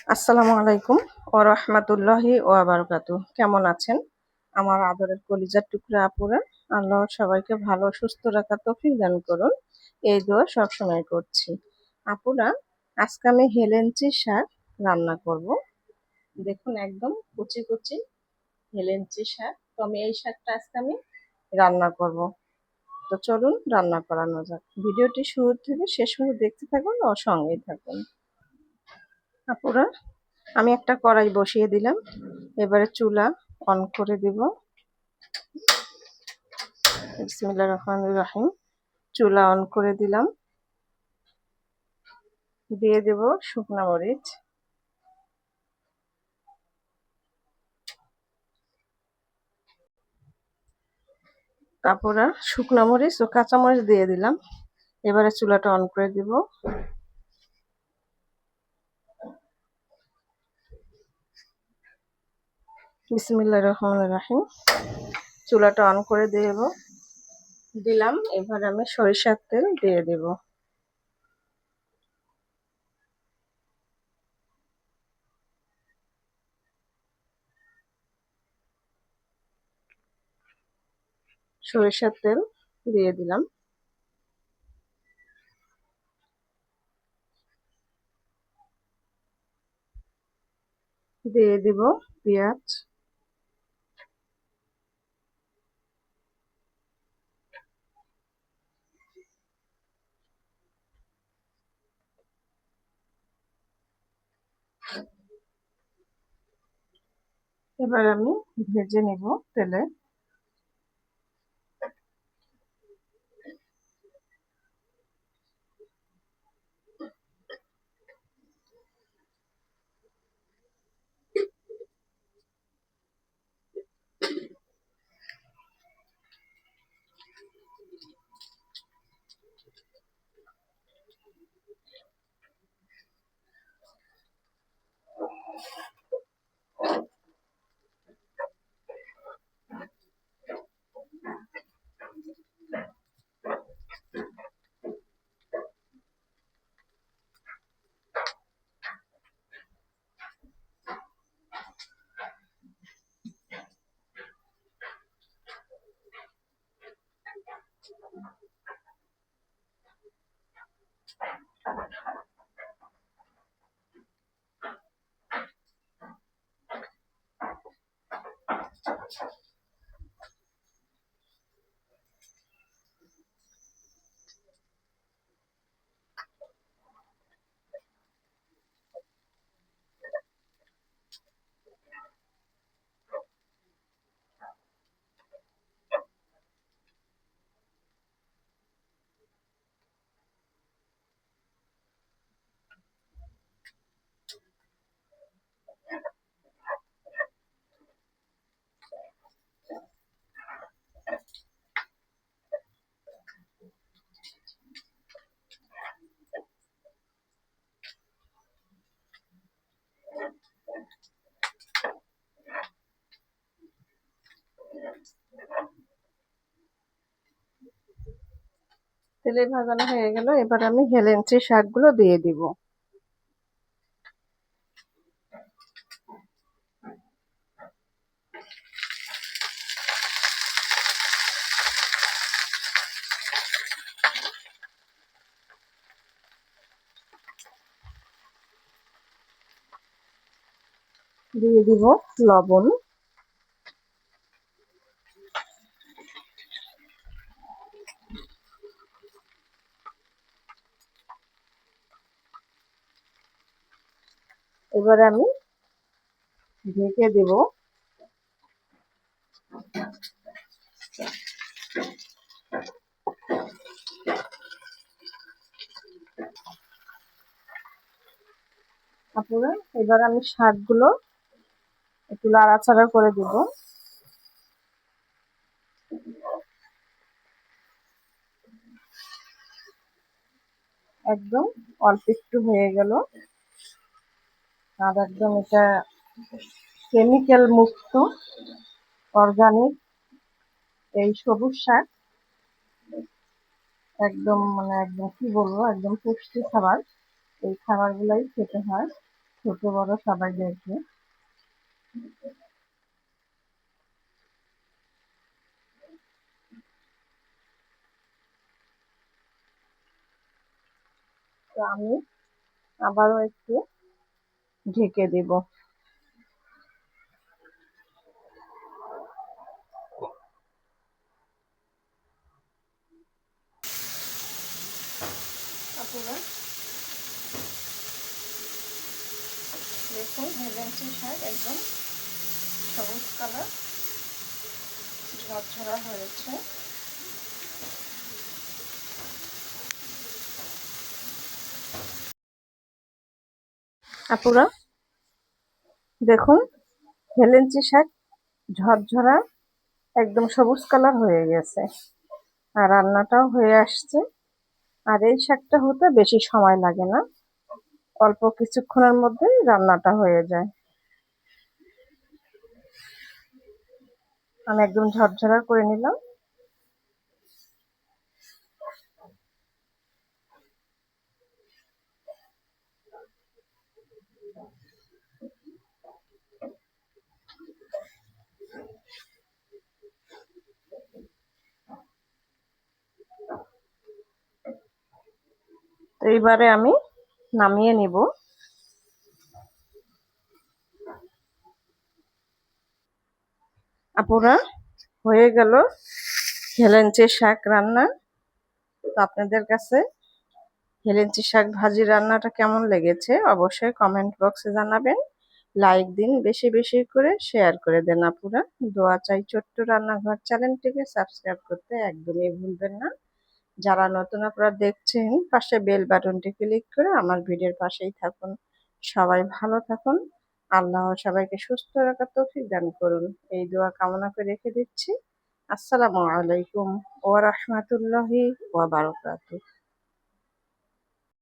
আসসালামু আলাইকুম ওয়া রাহমাতুল্লাহি ওয়া বারাকাতুহু। কেমন আছেন আমার আদরের কলিজার টুকরা আপুরা? আল্লাহ সবাইকে ভালো সুস্থ রাখার তৌফিক দান করুন, এই দোয়া সবসময় করছি। আপুরা, আজকে আমি হেলেঞ্চি শাক রান্না করব। দেখুন, একদম কুচি কুচি হেলেঞ্চি শাক। তো আমি এই শাকটা আজকে আমি রান্না করব। তো চলুন রান্না করানো যাক। ভিডিওটি শুরু থেকে শেষ পর্যন্ত দেখতে থাকুন ও সঙ্গেই থাকুন। আপুরা, আমি একটা কড়াই বসিয়ে দিলাম। এবারে চুলা অন করে দিব। বিসমিল্লাহির রহমানির রহিম। চুলা অন করে দিলাম। দিয়ে দেব শুকনা মরিচ, তারপরে শুকনা মরিচ ও কাঁচা মরিচ দিয়ে দিলাম। এবারে চুলাটা অন করে দিব। বিসমিল্লাহির রহমানির রহিম। চুলাটা অন করে দিলাম। এবার আমি সরিষার তেল দিয়ে দেব। সরিষার তেল দিয়ে দিলাম। দিয়ে দিব পেঁয়াজ, এবার আমি ভেজে নেব তেলে। তেলে ভাজানো হয়ে গেল। এবার আমি হেলেঞ্চি শাকগুলো দিয়ে দিব। দিয়ে দিব লবণ, এবারে আমি ঢেকে দেব। তারপরে এবার আমি শাকগুলো একটু নাড়াচাড়া করে দেব। একদম অল্প একটু হয়ে গেল। আর একদম এটা কেমিক্যাল মুক্ত অর্গানিক এই সবুজ শাক। একদম একদম কি বলবো, একদম পুষ্টি খাবার। এই খাবারগুলাই খেতে হয়। ছোট বড় সবাই দেখবে। তো আমি আবারও একটু ঢেকে দেব। আপনারা দেখুন হেলেঞ্চি শাক একদম সবুজ কালার ঝরঝরা হয়েছে। আপুরা দেখুন হেলেঞ্চি শাক ঝরঝরা একদম সবুজ কালার হয়ে গেছে, আর রান্নাটাও হয়ে আসছে। আর এই শাকটা হতে বেশি সময় লাগে না, অল্প কিছুক্ষণের মধ্যেই রান্নাটা হয়ে যায়। আমি একদম ঝরঝরা করে নিলাম। তো এইবারে আমি নামিয়ে নিব। আপুরা হয়ে গেল হেলেঞ্চি শাক রান্না। তো আপনাদের কাছে হেলেঞ্চি শাক ভাজি রান্নাটা কেমন লেগেছে অবশ্যই কমেন্ট বক্সে জানাবেন। লাইক দিন, বেশি বেশি করে শেয়ার করে দেন আপুরা। দোয়া চাই ছোট্ট রান্নাঘর চ্যানেলটিকে সাবস্ক্রাইব করতে একদমই ভুলবেন না। যারা নতুন আপনারা দেখছেন পাশে বেল বাটনটি ক্লিক করে আমার ভিডিওর পাশেই থাকুন। সবাই ভালো থাকুন, আল্লাহ সবাইকে সুস্থ রাখার তৌফিক দান করুন, এই দোয়া কামনা করে রেখে দিচ্ছি। আসসালামু আলাইকুম ওয়া রাহমাতুল্লাহি ওয়া বারাকাতুহু।